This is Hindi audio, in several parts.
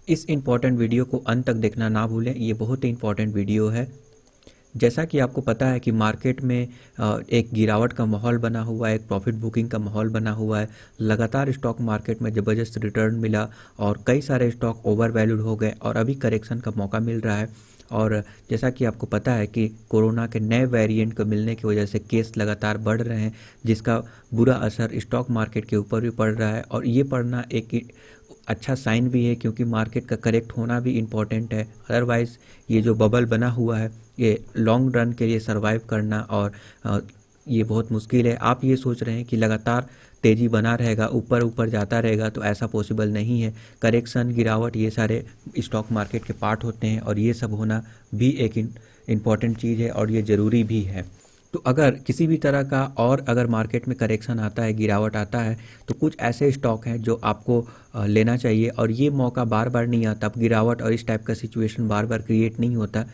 इस इम्पॉर्टेंट वीडियो को अंत तक देखना ना भूलें, ये बहुत ही इम्पॉर्टेंट वीडियो है। जैसा कि आपको पता है कि मार्केट में एक गिरावट का माहौल बना हुआ है, एक प्रॉफिट बुकिंग का माहौल बना हुआ है। लगातार स्टॉक मार्केट में ज़बरदस्त रिटर्न मिला और कई सारे स्टॉक ओवर वैल्यूड हो गए और अभी करेक्शन का मौका मिल रहा है। और जैसा कि आपको पता है कि कोरोना के नए वेरिएंट को मिलने की वजह से केस लगातार बढ़ रहे हैं, जिसका बुरा असर स्टॉक मार्केट के ऊपर भी पड़ रहा है। और ये पड़ना एक अच्छा साइन भी है, क्योंकि मार्केट का करेक्ट होना भी इम्पॉर्टेंट है। अदरवाइज़ ये जो बबल बना हुआ है, ये लॉन्ग रन के लिए सरवाइव करना और ये बहुत मुश्किल है। आप ये सोच रहे हैं कि लगातार तेज़ी बना रहेगा, ऊपर ऊपर जाता रहेगा, तो ऐसा पॉसिबल नहीं है। करेक्शन, गिरावट, ये सारे स्टॉक मार्केट के पार्ट होते हैं और ये सब होना भी एक इम्पॉर्टेंट चीज़ है और ये ज़रूरी भी है। तो अगर किसी भी तरह का और अगर मार्केट में करेक्शन आता है, गिरावट आता है, तो कुछ ऐसे स्टॉक हैं जो आपको लेना चाहिए। और ये मौका बार बार नहीं आता, अब गिरावट और इस टाइप का सिचुएशन बार बार क्रिएट नहीं होता।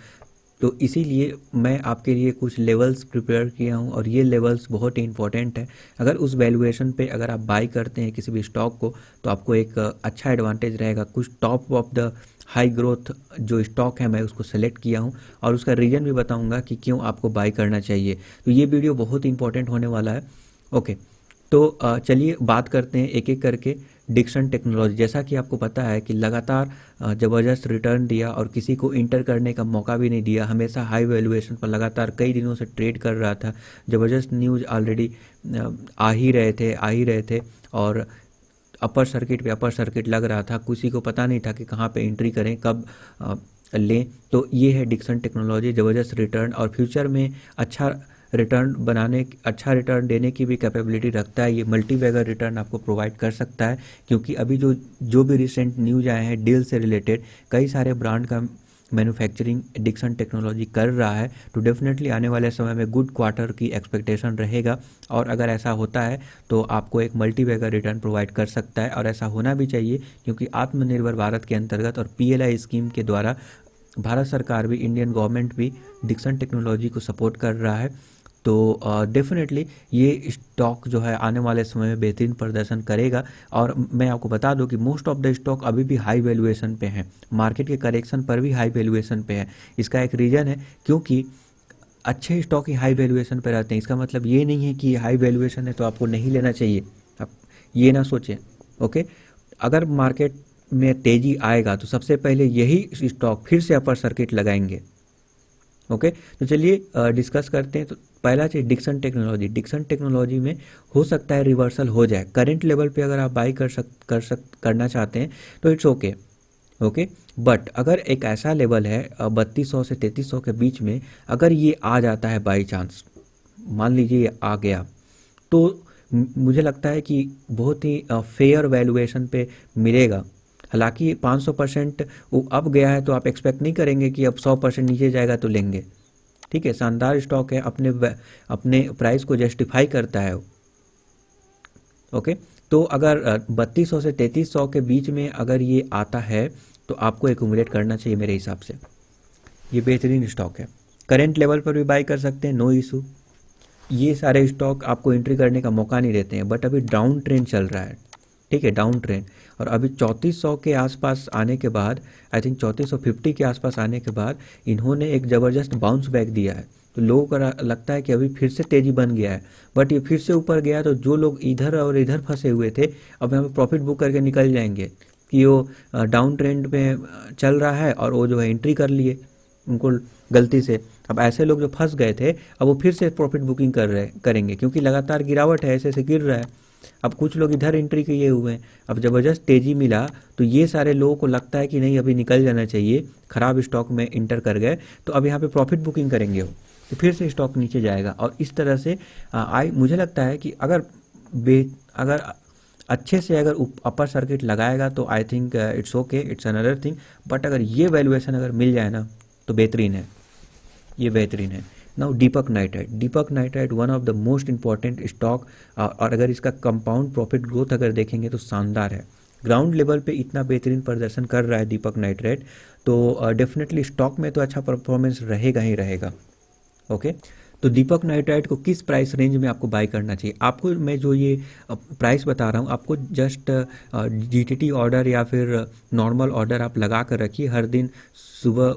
तो इसीलिए मैं आपके लिए कुछ लेवल्स प्रिपेयर किया हूँ और ये लेवल्स बहुत ही इंपॉर्टेंट है। अगर उस वैल्यूएशन पे अगर आप बाई करते हैं किसी भी स्टॉक को, तो आपको एक अच्छा एडवांटेज रहेगा। कुछ top of the high growth जो स्टॉक है मैं उसको सेलेक्ट किया हूँ और उसका रीज़न भी बताऊँगा कि क्यों आपको बाई करना चाहिए। तो ये वीडियो बहुत ही इंपॉर्टेंट होने वाला है। ओके, तो चलिए बात करते हैं एक एक करके। डिक्सन टेक्नोलॉजी, जैसा कि आपको पता है कि लगातार ज़बरदस्त रिटर्न दिया और किसी को इंटर करने का मौका भी नहीं दिया। हमेशा हाई वैल्यूएशन पर लगातार कई दिनों से ट्रेड कर रहा था। ज़बरदस्त न्यूज़ ऑलरेडी आ ही रहे थे और अपर सर्किट पे अपर सर्किट लग रहा था। किसी को पता नहीं था कि कहाँ पे एंट्री करें, कब लें। तो ये है डिक्सन टेक्नोलॉजी, ज़बरदस्त रिटर्न और फ्यूचर में अच्छा रिटर्न देने की भी कैपेबिलिटी रखता है। ये मल्टी बैगर रिटर्न आपको प्रोवाइड कर सकता है, क्योंकि अभी जो भी रिसेंट न्यूज आए हैं डील से रिलेटेड, कई सारे ब्रांड का मैन्युफैक्चरिंग डिक्सन टेक्नोलॉजी कर रहा है। तो डेफिनेटली आने वाले समय में गुड क्वार्टर की एक्सपेक्टेशन रहेगा और अगर ऐसा होता है तो आपको एक मल्टी बैगर रिटर्न प्रोवाइड कर सकता है। और ऐसा होना भी चाहिए, क्योंकि आत्मनिर्भर भारत के अंतर्गत और पीएलआई स्कीम के द्वारा भारत सरकार भी, इंडियन गवर्नमेंट भी डिक्सन टेक्नोलॉजी को सपोर्ट कर रहा है। तो डेफिनेटली ये स्टॉक जो है आने वाले समय में बेहतरीन प्रदर्शन करेगा। और मैं आपको बता दूं कि मोस्ट ऑफ द स्टॉक अभी भी हाई वैल्यूएशन पे हैं, मार्केट के करेक्शन पर भी हाई वैल्यूएशन पे है। इसका एक रीज़न है, क्योंकि अच्छे स्टॉक ही हाई वैल्यूएशन पे रहते हैं। इसका मतलब ये नहीं है कि हाई वैल्यूएशन है तो आपको नहीं लेना चाहिए, आप ये ना सोचें। ओके, अगर मार्केट में तेज़ी आएगा तो सबसे पहले यही स्टॉक फिर से अपर सर्किट लगाएंगे। ओके, तो चलिए डिस्कस करते हैं। तो पहला चीज़ डिक्सन टेक्नोलॉजी में हो सकता है रिवर्सल हो जाए। करंट लेवल पे अगर आप बाई करना चाहते हैं तो इट्स ओके। ओके, बट अगर एक ऐसा लेवल है 3200 से 3300 के बीच में, अगर ये आ जाता है बाई चांस, मान लीजिए ये आ गया, तो मुझे लगता है कि बहुत ही फेयर वैल्यूएशन पे मिलेगा। हालांकि 500% वो अब गया है तो आप एक्सपेक्ट नहीं करेंगे कि अब 100% नीचे जाएगा तो लेंगे। ठीक है, शानदार स्टॉक है, अपने प्राइस को जस्टिफाई करता है। ओके, तो अगर 3200 से 3300 के बीच में अगर ये आता है तो आपको एक्यूमुलेट करना चाहिए मेरे हिसाब से। ये बेहतरीन स्टॉक है, करेंट लेवल पर भी बाई कर सकते हैं, नो इशू। ये सारे स्टॉक आपको एंट्री करने का मौका नहीं देते हैं, बट अभी डाउन ट्रेंड चल रहा है। ठीक है, डाउन ट्रेंड, और अभी 3400 के आसपास आने के बाद, आई थिंक 3450 के आसपास आने के बाद इन्होंने एक ज़बरदस्त बाउंस बैक दिया है। तो लोगों को लगता है कि अभी फिर से तेज़ी बन गया है, बट ये फिर से ऊपर गया तो जो लोग इधर और इधर फंसे हुए थे अब यहाँ पे प्रॉफिट बुक करके निकल जाएंगे कि वो डाउन ट्रेंड में चल रहा है और वो जो है एंट्री कर लिए उनको गलती से। अब ऐसे लोग जो फंस गए थे अब वो फिर से प्रॉफिट बुकिंग करेंगे, क्योंकि लगातार गिरावट है, ऐसे ऐसे गिर रहा है। अब कुछ लोग इधर एंट्री किए हुए हैं, अब ज़बरदस्त तेज़ी मिला तो ये सारे लोगों को लगता है कि नहीं अभी निकल जाना चाहिए, ख़राब स्टॉक में इंटर कर गए तो अब यहाँ पे प्रॉफिट बुकिंग करेंगे वो, तो फिर से स्टॉक नीचे जाएगा। और इस तरह से मुझे लगता है कि अगर अच्छे से अगर अपर सर्किट लगाएगा तो I think it's okay, it's another thing. But अगर ये वैल्यूएशन अगर मिल जाए ना तो बेहतरीन है, ये बेहतरीन है। Now Deepak nitrite one of the most important stock, और अगर इसका कंपाउंड प्रॉफिट ग्रोथ अगर देखेंगे तो शानदार है। ग्राउंड लेवल पे इतना बेहतरीन प्रदर्शन कर रहा है दीपक नाइट्राइट, तो डेफिनेटली स्टॉक में तो अच्छा परफॉर्मेंस रहेगा ही रहेगा। ओके, तो दीपक नाइट्राइट को किस प्राइस रेंज में आपको बाय करना चाहिए? आपको मैं जो ये प्राइस बता रहा हूँ, आपको जस्ट जीटीटी ऑर्डर या फिर नॉर्मल ऑर्डर आप लगा कर रखिए। हर दिन सुबह,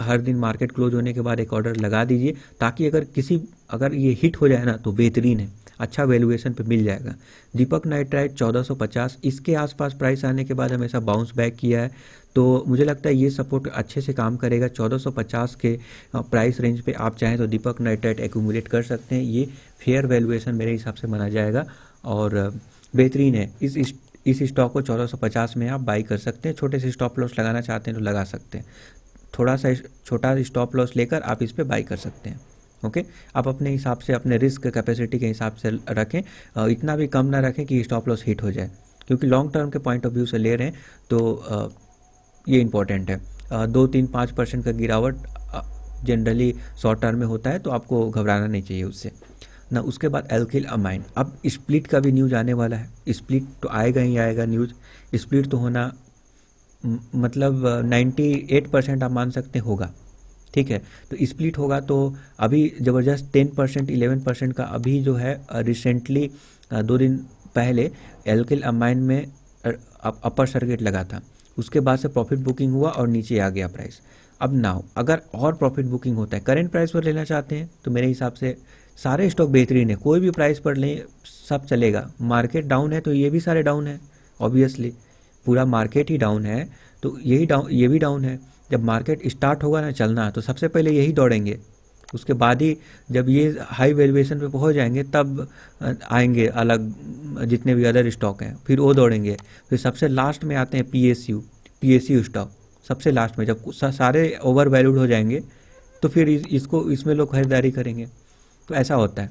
हर दिन मार्केट क्लोज होने के बाद एक ऑर्डर लगा दीजिए, ताकि अगर ये हिट हो जाए ना तो बेहतरीन है, अच्छा वैल्यूएशन पे मिल जाएगा। दीपक नाइट्राइट 1450 इसके आसपास प्राइस आने के बाद हमेशा बाउंस बैक किया है, तो मुझे लगता है ये सपोर्ट अच्छे से काम करेगा। 1450 के प्राइस रेंज पे आप चाहें तो दीपक नाइट्राइट एक्यूमुलेट कर सकते हैं। ये फेयर वैल्यूएशन मेरे हिसाब से माना जाएगा और बेहतरीन है। इस स्टॉक को 1450 में आप बाई कर सकते हैं। छोटे से स्टॉप लॉस लगाना चाहते हैं तो लगा सकते हैं, थोड़ा सा छोटा स्टॉप लॉस लेकर आप इस पे बाई कर सकते हैं। ओके, आप अपने हिसाब से, अपने रिस्क कैपेसिटी के हिसाब से रखें, इतना भी कम ना रखें कि स्टॉप लॉस हिट हो जाए, क्योंकि लॉन्ग टर्म के पॉइंट ऑफ व्यू से ले रहे हैं तो ये इंपॉर्टेंट है। 2-3-5% का गिरावट जनरली शॉर्ट टर्म में होता है, तो आपको घबराना नहीं चाहिए उससे ना। उसके बाद एल्किल अमाइन, अब स्प्लिट का भी न्यूज आने वाला है। स्प्लिट तो आएगा ही आएगा न्यूज, स्प्लिट तो होना मतलब 98% आप मान सकते होगा, ठीक है। तो स्प्लिट होगा तो अभी ज़बरदस्त 10% 11% का अभी जो है रिसेंटली 2 दिन पहले एल्किल अमाइन में अपर सर्किट लगा था। उसके बाद से प्रॉफिट बुकिंग हुआ और नीचे आ गया प्राइस। अब नाउ अगर और प्रॉफिट बुकिंग होता है, करंट प्राइस पर लेना चाहते हैं तो मेरे हिसाब से सारे स्टॉक बेहतरीन है, कोई भी प्राइस पर लें सब चलेगा। मार्केट डाउन है तो ये भी सारे डाउन है, ऑब्वियसली पूरा मार्केट ही डाउन है तो ये भी डाउन है। जब मार्केट स्टार्ट होगा ना चलना तो सबसे पहले यही दौड़ेंगे, उसके बाद ही जब ये हाई वैल्यूएशन पे पहुंच जाएंगे तब आएंगे अलग जितने भी अदर स्टॉक हैं, फिर वो दौड़ेंगे। फिर सबसे लास्ट में आते हैं पीएसयू स्टॉक, सबसे लास्ट में जब सारे ओवर वैल्यूड हो जाएंगे तो फिर इसमें लोग खरीदारी करेंगे। तो ऐसा होता है।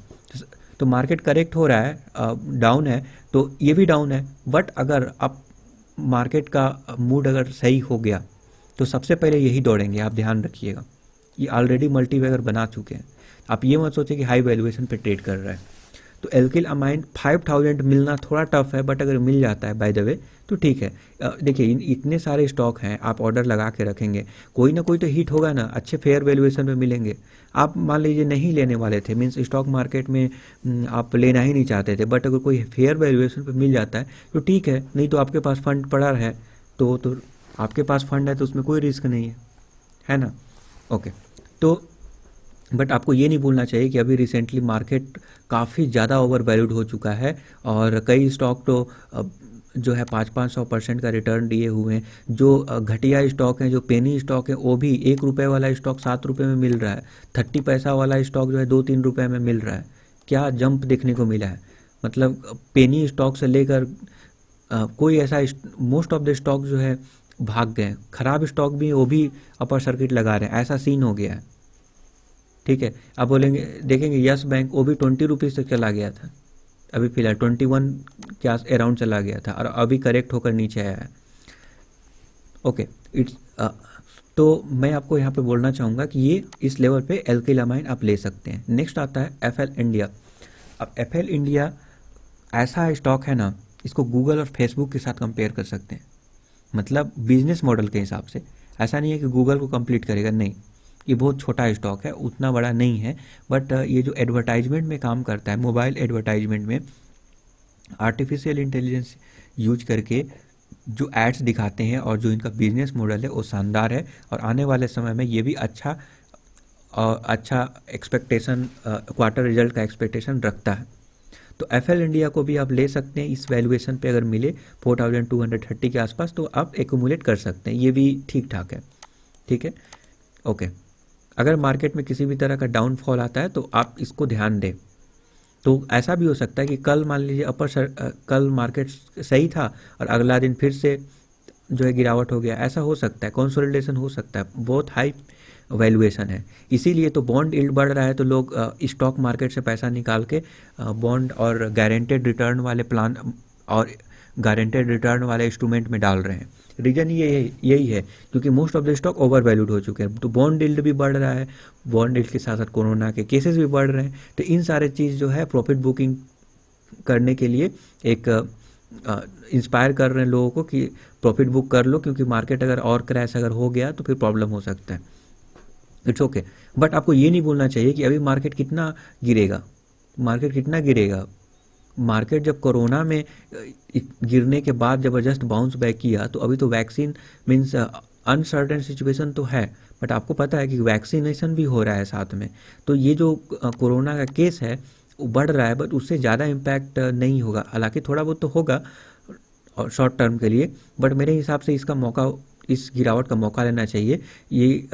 तो मार्केट करेक्ट हो रहा है, डाउन है तो ये भी डाउन है, बट अगर आप मार्केट का मूड अगर सही हो गया तो सबसे पहले यही दौड़ेंगे, आप ध्यान रखिएगा। ये ऑलरेडी मल्टीबैगर बना चुके हैं, आप ये मत सोचें कि हाई वैल्यूएशन पे ट्रेड कर रहा है। तो एल्किल अमाइन 5000 मिलना थोड़ा टफ है, बट अगर मिल जाता है बाय द वे तो ठीक है। देखिए इतने सारे स्टॉक हैं, आप ऑर्डर लगा के रखेंगे, कोई ना कोई तो हिट होगा ना, अच्छे फेयर वैल्यूएशन में मिलेंगे। आप मान लीजिए नहीं लेने वाले थे, मीन्स स्टॉक मार्केट में आप लेना ही नहीं चाहते थे, बट अगर कोई फेयर वैल्यूएशन पे मिल जाता है तो ठीक है, नहीं तो आपके पास फंड पड़ा है तो आपके पास फंड है तो उसमें कोई रिस्क नहीं है ना। ओके, तो बट आपको ये नहीं भूलना चाहिए कि अभी रिसेंटली मार्केट काफ़ी ज़्यादा ओवर वैल्यूड हो चुका है और कई स्टॉक तो जो है 500-500% का रिटर्न दिए हुए हैं। जो घटिया स्टॉक हैं, जो पेनी स्टॉक है, वो भी ₹1 वाला स्टॉक ₹7 में मिल रहा है, 30 पैसा वाला स्टॉक जो है ₹2-3 में मिल रहा है। क्या जंप देखने को मिला है, मतलब पेनी स्टॉक से लेकर कोई ऐसा मोस्ट ऑफ द स्टॉक जो है भाग गए। खराब स्टॉक भी वो भी अपर सर्किट लगा रहे हैं, ऐसा सीन हो गया है, ठीक है। आप बोलेंगे, देखेंगे यस बैंक वो भी 20 रुपीज़ तक चला गया था, अभी फिलहाल 21 के अराउंड चला गया था और अभी करेक्ट होकर नीचे आया है। ओके, तो मैं आपको यहाँ पे बोलना चाहूँगा कि ये इस लेवल पे एल्किल अमाइन आप ले सकते हैं। नेक्स्ट आता है एफएल इंडिया। अब एफएल इंडिया ऐसा स्टॉक है ना, इसको गूगल और फेसबुक के साथ कंपेयर कर सकते हैं, मतलब बिजनेस मॉडल के हिसाब से। ऐसा नहीं है कि गूगल को कंप्लीट करेगा, नहीं, ये बहुत छोटा स्टॉक है, उतना बड़ा नहीं है, बट ये जो एडवर्टाइजमेंट में काम करता है, मोबाइल एडवर्टाइजमेंट में आर्टिफिशियल इंटेलिजेंस यूज करके जो एड्स दिखाते हैं और जो इनका बिजनेस मॉडल है वो शानदार है और आने वाले समय में ये भी अच्छा एक्सपेक्टेशन, क्वार्टर रिजल्ट का एक्सपेक्टेशन रखता है। तो एफएल इंडिया को भी आप ले सकते हैं इस वैल्यूएशन पे, अगर मिले 4230 के आसपास तो आप एक्यूमुलेट कर सकते हैं, ये भी ठीक ठाक है, ठीक है। ओके, अगर मार्केट में किसी भी तरह का डाउनफॉल आता है तो आप इसको ध्यान दें। तो ऐसा भी हो सकता है कि कल मान लीजिए कल मार्केट सही था और अगला दिन फिर से जो है गिरावट हो गया, ऐसा हो सकता है, कंसोलिडेशन हो सकता है, बहुत हाई वैल्यूएशन है। इसीलिए तो बॉन्ड यील्ड बढ़ रहा है तो लोग स्टॉक मार्केट से पैसा निकाल के बॉन्ड और गारंटेड रिटर्न वाले प्लान और गारंटेड रिटर्न वाले इंस्ट्रूमेंट में डाल रहे हैं। रीजन यही है क्योंकि most of the stock over valued हो चुके हैं, तो बॉन्ड यील्ड भी बढ़ रहा है, बॉन्ड यील्ड के साथ साथ कोरोना के केसेस भी बढ़ रहे हैं, तो इन सारे चीज़ जो है प्रॉफिट बुकिंग करने के लिए एक इंस्पायर कर रहे हैं लोगों को कि प्रॉफिट बुक कर लो, क्योंकि मार्केट अगर और क्रैश अगर हो गया तो फिर प्रॉब्लम हो सकता है। It's okay. बट आपको ये नहीं बोलना चाहिए कि अभी मार्केट कितना गिरेगा। मार्केट कितना गिरेगा? मार्केट जब कोरोना में गिरने के बाद जबरदस्त बाउंस बैक किया, तो अभी तो वैक्सीन मीन्स अनसर्टेन सिचुएशन तो है, बट आपको पता है कि वैक्सीनेशन भी हो रहा है साथ में। तो ये जो कोरोना का केस है वो बढ़ रहा है, बट उससे ज़्यादा इम्पैक्ट नहीं होगा। हालांकि थोड़ा बहुत तो होगा और शॉर्ट टर्म के लिए, बट मेरे हिसाब से इसका मौका, इस गिरावट का मौका लेना चाहिए। ये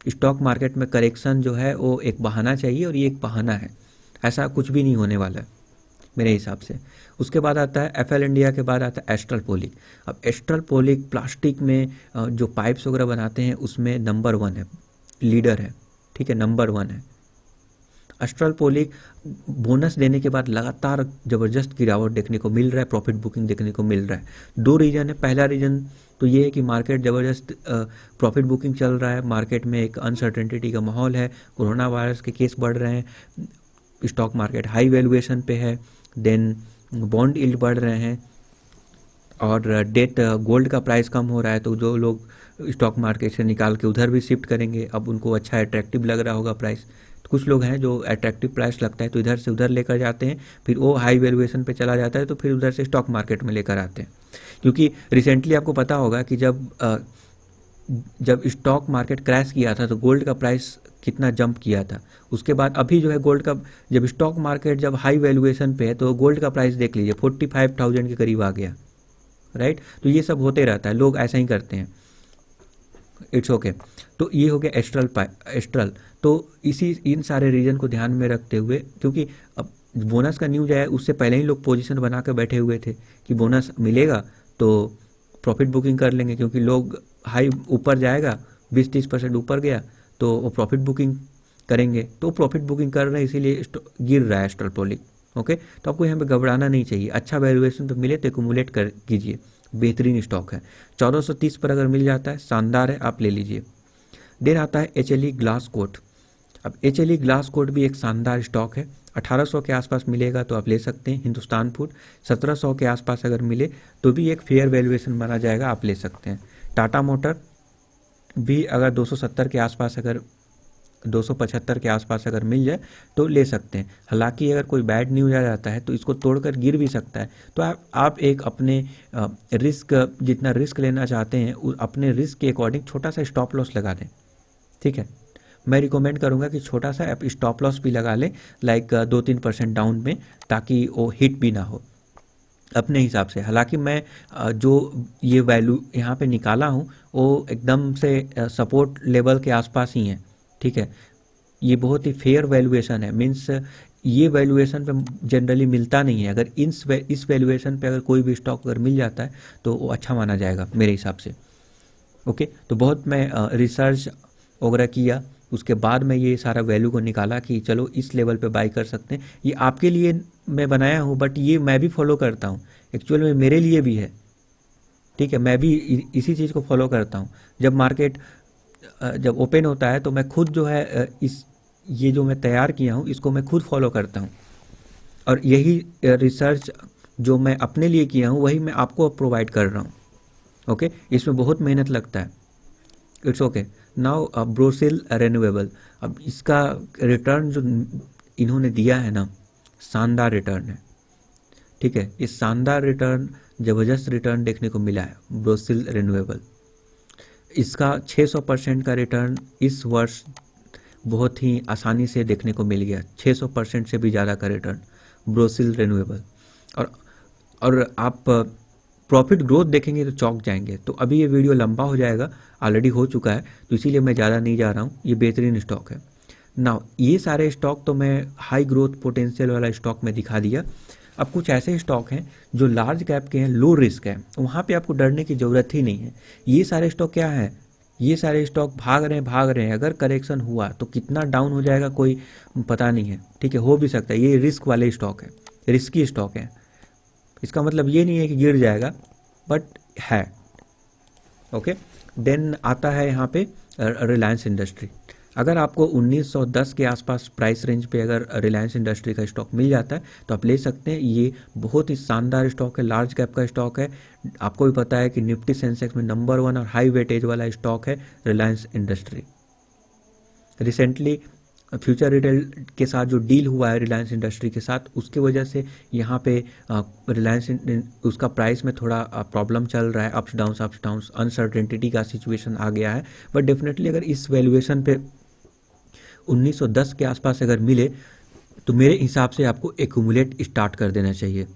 स्टॉक मार्केट में करेक्शन जो है वो एक बहाना चाहिए, और ये एक बहाना है, ऐसा कुछ भी नहीं होने वाला है मेरे हिसाब से। उसके बाद आता है एफएल इंडिया, के बाद आता है एस्ट्रल पॉलिक। अब एस्ट्रल पॉलिक प्लास्टिक में जो पाइप्स वगैरह बनाते हैं उसमें नंबर 1 है, लीडर है, ठीक है, नंबर 1 है। एस्ट्रल पॉलिक बोनस देने के बाद लगातार ज़बरदस्त गिरावट देखने को मिल रहा है, प्रॉफिट बुकिंग देखने को मिल रहा है। 2 रीज़न है। पहला रीज़न तो ये है कि मार्केट ज़बरदस्त प्रॉफिट बुकिंग चल रहा है, मार्केट में एक अनसर्टेनिटी का माहौल है, कोरोना वायरस के केस बढ़ रहे हैं, स्टॉक मार्केट हाई वैल्यूएशन पे है, देन बॉन्ड यील्ड बढ़ रहे हैं, और डेट गोल्ड का प्राइस कम हो रहा है। तो जो लोग स्टॉक मार्केट से निकाल के उधर भी शिफ्ट करेंगे, अब उनको अच्छा अट्रैक्टिव लग रहा होगा प्राइस। तो कुछ लोग हैं जो अट्रैक्टिव प्राइस लगता है तो इधर से उधर लेकर जाते हैं, फिर वो हाई वैल्यूएशन पे चला जाता है तो फिर उधर से स्टॉक मार्केट में लेकर आते हैं। क्योंकि रिसेंटली आपको पता होगा कि जब स्टॉक मार्केट क्रैश किया था तो गोल्ड का प्राइस कितना जंप किया था। उसके बाद अभी जो है गोल्ड का, जब स्टॉक मार्केट जब हाई वैल्यूएशन पे है तो गोल्ड का प्राइस देख लीजिए 45,000 के करीब आ गया, राइट। तो ये सब होते रहता है, लोग ऐसा ही करते हैं। It's okay. तो ये हो गया एस्ट्रल। तो इन सारे रीजन को ध्यान में रखते हुए, क्योंकि अब बोनस का न्यूज आया उससे पहले ही लोग पोजीशन बना कर बैठे हुए थे कि बोनस मिलेगा तो प्रॉफिट बुकिंग कर लेंगे, क्योंकि लोग हाई ऊपर जाएगा 20-30% ऊपर गया तो वो प्रॉफिट बुकिंग करेंगे। तो प्रॉफिट बुकिंग कर रहे हैं, इसीलिए गिर रहा है एस्ट्रल पॉलिक। ओके, तो आपको यहाँ पे घबराना नहीं चाहिए। अच्छा वैल्यूएशन तो मिले तो एक्यूमुलेट कर कीजिए, बेहतरीन स्टॉक है। 1430 पर अगर मिल जाता है शानदार है, आप ले लीजिए। देन आता है एचएलई ग्लास कोट। अब एचएलई ग्लास कोट भी एक शानदार स्टॉक है। 1800 के आसपास मिलेगा तो आप ले सकते हैं। हिंदुस्तान फूड 1700 के आसपास अगर मिले तो भी एक फेयर वैल्यूएशन माना जाएगा, आप ले सकते हैं। टाटा मोटर भी अगर 270 के आसपास, अगर 275 के आसपास अगर मिल जाए तो ले सकते हैं। हालांकि अगर कोई बैड न्यूज आ जाता है तो इसको तोड़कर गिर भी सकता है। तो आप एक अपने रिस्क, जितना रिस्क लेना चाहते हैं अपने रिस्क के अकॉर्डिंग छोटा सा स्टॉप लॉस लगा दें, ठीक है। मैं रिकमेंड करूंगा कि छोटा सा आप स्टॉप लॉस भी लगा लें, लाइक 2-3% डाउन में, ताकि वो हिट भी ना हो अपने हिसाब से। हालांकि मैं जो ये वैल्यू यहाँ पे निकाला हूँ वो एकदम से सपोर्ट लेवल के आसपास ही है, ठीक है। ये बहुत ही फेयर वैल्यूएशन है, मीन्स ये वैल्यूएशन पे जनरली मिलता नहीं है। अगर इस वैल्यूएशन पे अगर कोई भी स्टॉक अगर मिल जाता है तो वो अच्छा माना जाएगा मेरे हिसाब से। ओके, तो बहुत मैं रिसर्च वगैरह किया, उसके बाद मैं ये सारा वैल्यू को निकाला कि चलो इस लेवल पे बाई कर सकते हैं। ये आपके लिए मैं बनाया हूँ, बट ये मैं भी फॉलो करता हूँ, एक्चुअल में मेरे लिए भी है, ठीक है। मैं भी इसी चीज़ को फॉलो करता हूँ। जब मार्केट जब ओपन होता है तो मैं खुद जो है ये जो मैं तैयार किया हूँ इसको मैं खुद फॉलो करता हूँ, और यही रिसर्च जो मैं अपने लिए किया हूँ वही मैं आपको प्रोवाइड कर रहा हूँ। ओके, इसमें बहुत मेहनत लगता है। It's okay. नाउ ब्रोसिल रिन्यूएबल, अब इसका रिटर्न जो इन्होंने दिया है ना, शानदार रिटर्न है, ठीक है। इस शानदार रिटर्न, ज़बरदस्त रिटर्न देखने को मिला है ब्रोसिल रिन्यूएबल। इसका 600% का रिटर्न इस वर्ष बहुत ही आसानी से देखने को मिल गया, 600% से भी ज़्यादा का रिटर्न ब्रोसिल रिन्यूएबल। और आप प्रॉफिट ग्रोथ देखेंगे तो चौंक जाएंगे। तो अभी ये वीडियो लंबा हो जाएगा, ऑलरेडी हो चुका है, तो इसीलिए मैं ज़्यादा नहीं जा रहा हूँ। ये बेहतरीन स्टॉक है। नाउ ये सारे स्टॉक तो मैं हाई ग्रोथ पोटेंशियल वाला स्टॉक में दिखा दिया। अब कुछ ऐसे स्टॉक हैं जो लार्ज कैप के हैं, लो रिस्क है, वहाँ पे आपको डरने की ज़रूरत ही नहीं है। ये सारे स्टॉक क्या है, ये सारे स्टॉक भाग रहे हैं। अगर करेक्शन हुआ तो कितना डाउन हो जाएगा कोई पता नहीं है, ठीक है, हो भी सकता है। ये रिस्क वाले स्टॉक है, रिस्की स्टॉक है। इसका मतलब ये नहीं है कि गिर जाएगा, बट है। ओके, देन आता है यहाँ पे रिलायंस इंडस्ट्री। अगर आपको 1910 के आसपास प्राइस रेंज पे अगर रिलायंस इंडस्ट्री का स्टॉक मिल जाता है तो आप ले सकते हैं। ये बहुत ही शानदार स्टॉक है, लार्ज कैप का स्टॉक है। आपको भी पता है कि निफ्टी सेंसेक्स में नंबर 1 और हाई वेटेज वाला स्टॉक है Reliance industry. Recently future retail के साथ जो डील हुआ है रिलायंस इंडस्ट्री के साथ, उसके वजह से यहाँ पे रिलायंस उसका प्राइस में थोड़ा प्रॉब्लम चल रहा है, अप्स डाउन्स अनसर्टेनिटी का सिचुएशन आ गया है। बट डेफिनेटली अगर इस वैल्यूएशन पे 1910 के आसपास अगर मिले तो मेरे हिसाब से आपको एक्यूमुलेट स्टार्ट कर देना चाहिए।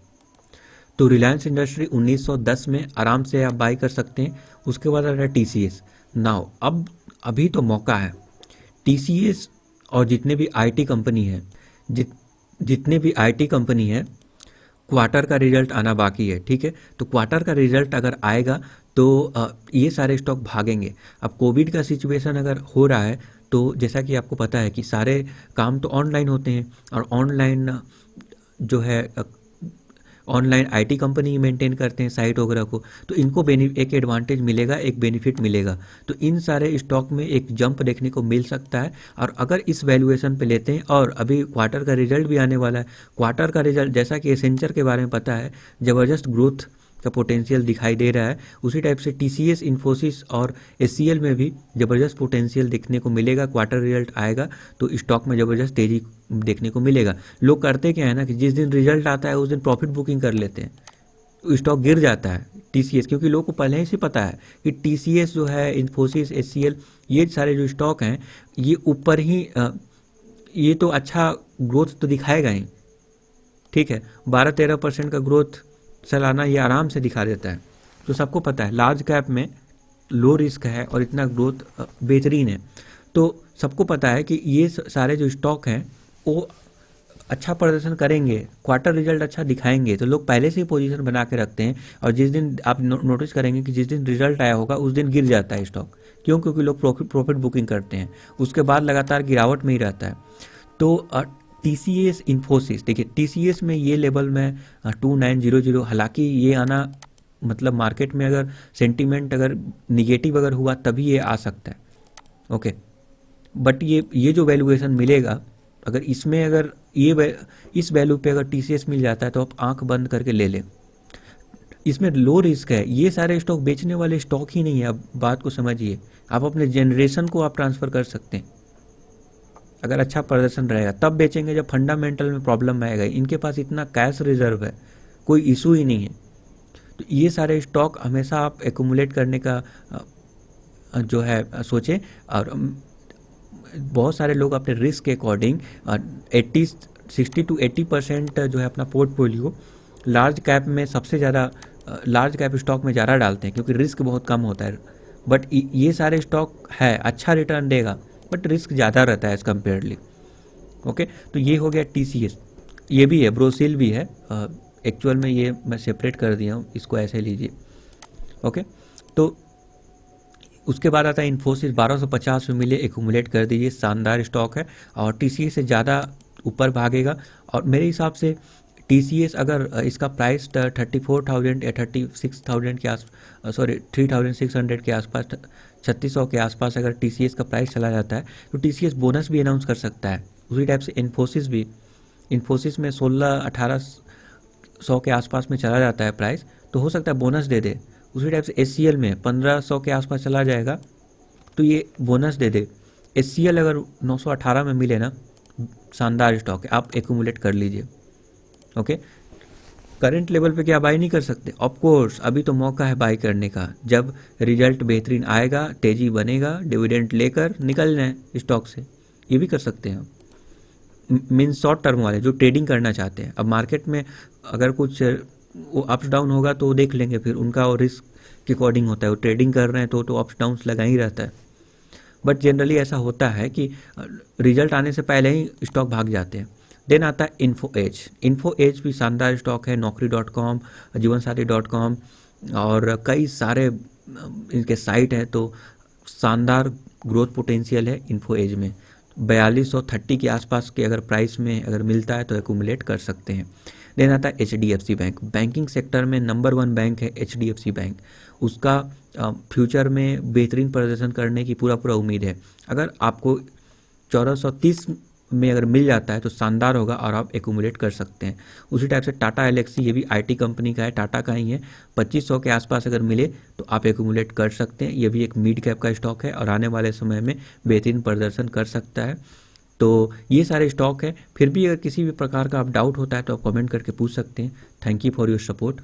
तो रिलायंस इंडस्ट्री 1910 में आराम से आप बाई कर सकते हैं। उसके बाद आता है TCS। नाउ अब अभी तो मौका है, TCS और जितने भी IT कंपनी है, जितने भी IT कंपनी है, क्वार्टर का रिजल्ट आना बाकी है, ठीक है। तो क्वार्टर का रिजल्ट अगर आएगा तो ये सारे स्टॉक भागेंगे। अब कोविड का सिचुएशन अगर हो रहा है तो जैसा कि आपको पता है कि सारे काम तो ऑनलाइन होते हैं, और ऑनलाइन जो है ऑनलाइन IT कंपनी मेंटेन करते हैं साइट वगैरह को, तो इनको एक एडवांटेज मिलेगा, एक बेनिफिट मिलेगा। तो इन सारे स्टॉक में एक जंप देखने को मिल सकता है। और अगर इस वैल्यूएशन पे लेते हैं, और अभी क्वार्टर का रिजल्ट भी आने वाला है, क्वार्टर का रिजल्ट जैसा कि एसेंचर के बारे में पता है, ज़बरदस्त ग्रोथ का पोटेंशियल दिखाई दे रहा है, उसी टाइप से TCS, इन्फोसिस और SCL में भी ज़बरदस्त पोटेंशियल देखने को मिलेगा। क्वार्टर रिजल्ट आएगा तो स्टॉक में ज़बरदस्त तेज़ी देखने को मिलेगा। लोग करते क्या है ना कि जिस दिन रिजल्ट आता है उस दिन प्रॉफिट बुकिंग कर लेते हैं, तो स्टॉक गिर जाता है TCS, क्योंकि लोगों को पहले ही से पता है कि TCS जो है, इन्फोसिस, SCL, ये सारे जो स्टॉक हैं ये ऊपर ही ये तो अच्छा ग्रोथ तो दिखाएगा ही, ठीक है। 12-13% का ग्रोथ सालाना ये आराम से दिखा देता है। तो सबको पता है लार्ज कैप में लो रिस्क है और इतना ग्रोथ बेहतरीन है। तो सबको पता है कि ये सारे जो स्टॉक हैं वो अच्छा प्रदर्शन करेंगे, क्वार्टर रिजल्ट अच्छा दिखाएंगे, तो लोग पहले से ही पोजीशन बना के रखते हैं। और जिस दिन आप नोटिस करेंगे कि जिस दिन रिजल्ट आया होगा उस दिन गिर जाता है स्टॉक। क्यों? क्योंकि लोग प्रॉफिट बुकिंग करते हैं, उसके बाद लगातार गिरावट में ही रहता है। तो TCS, इन्फोसिस, देखिए TCS में ये लेवल में 2900, हालांकि ये आना मतलब मार्केट में अगर सेंटीमेंट अगर निगेटिव अगर हुआ तभी ये आ सकता है, ओके। बट ये जो वैल्यूएशन मिलेगा, अगर इसमें अगर इस वैल्यू पे अगर TCS मिल जाता है तो आप आंख बंद करके ले लें। इसमें लो रिस्क है, ये सारे स्टॉक बेचने वाले स्टॉक ही नहीं है। आप बात को समझिए, आप अपने जनरेशन को आप ट्रांसफ़र कर सकते हैं। अगर अच्छा प्रदर्शन रहेगा तब बेचेंगे जब फंडामेंटल में प्रॉब्लम आएगा। इनके पास इतना कैश रिजर्व है, कोई इशू ही नहीं है। तो ये सारे स्टॉक हमेशा आप एक्यूमुलेट करने का जो है सोचें। और बहुत सारे लोग अपने रिस्क के अकॉर्डिंग 60 to 80% जो है अपना पोर्टफोलियो लार्ज कैप में सबसे ज़्यादा लार्ज कैप स्टॉक में ज़्यादा डालते हैं, क्योंकि रिस्क बहुत कम होता है। बट ये सारे स्टॉक है अच्छा रिटर्न देगा, बट रिस्क ज़्यादा रहता है एज़ कम्पेयरली, ओके। तो ये हो गया TCS। ये भी है, ब्रोसिल भी है, एक्चुअल में ये मैं सेपरेट कर दिया हूँ, इसको ऐसे लीजिए, ओके। तो उसके बाद आता है इन्फोसिस, 1250 में मिले, एक्यूमुलेट कर दीजिए, शानदार स्टॉक है और TCS से ज़्यादा ऊपर भागेगा। और मेरे हिसाब से TCS अगर इसका प्राइस 34,000 या 36,000 के आस 3,600 के आसपास, 3600 के आसपास अगर TCS का प्राइस चला जाता है तो TCS बोनस भी अनाउंस कर सकता है। उसी टाइप से इन्फोसिस भी, इन्फोसिस में 16-1800 के आसपास में चला जाता है प्राइस, तो हो सकता है बोनस दे दे। उसी टाइप से SCL में 1500 के आसपास चला जाएगा तो ये बोनस दे दे। SCL अगर 918 में मिले ना, शानदार स्टॉक है, आप एक्यूमुलेट कर लीजिए, ओके। करंट लेवल पे क्या बाई नहीं कर सकते? ऑफ कोर्स अभी तो मौका है बाई करने का। जब रिजल्ट बेहतरीन आएगा, तेजी बनेगा, डिविडेंड लेकर निकल जाएं स्टॉक से, ये भी कर सकते हैं आप। मीन शॉर्ट टर्म वाले जो ट्रेडिंग करना चाहते हैं। अब मार्केट में अगर कुछ वो अप्स डाउन होगा तो देख लेंगे, फिर उनका और रिस्क के अकॉर्डिंग होता है। वो ट्रेडिंग कर रहे हैं तो अप्स डाउन्स लगा ही रहता है। बट जनरली ऐसा होता है कि रिजल्ट आने से पहले ही स्टॉक भाग जाते हैं। देन आता है इन्फो एज भी शानदार स्टॉक है। Naukri.com, जीवनसाथी.com और कई सारे इनके साइट हैं, तो शानदार ग्रोथ पोटेंशियल है इन्फो एज में। 4230 के आसपास के अगर प्राइस में अगर मिलता है तो एक्यूमुलेट कर सकते हैं। देन आता है HDFC बैंक। बैंकिंग सेक्टर में नंबर 1 बैंक है HDFC बैंक। उसका फ्यूचर में बेहतरीन प्रदर्शन करने की पूरा उम्मीद है। अगर आपको 1430 में अगर मिल जाता है तो शानदार होगा और आप एक्यूमुलेट कर सकते हैं। उसी टाइप से टाटा एलेक्सी, ये भी आईटी कंपनी का है, टाटा का ही है। 2500 के आसपास अगर मिले तो आप एक्यूमुलेट कर सकते हैं। ये भी एक मिड कैप का स्टॉक है और आने वाले समय में बेहतरीन प्रदर्शन कर सकता है। तो ये सारे स्टॉक है। फिर भी अगर किसी भी प्रकार का आप डाउट होता है तो आप कमेंट करके पूछ सकते हैं। Thank you for your support.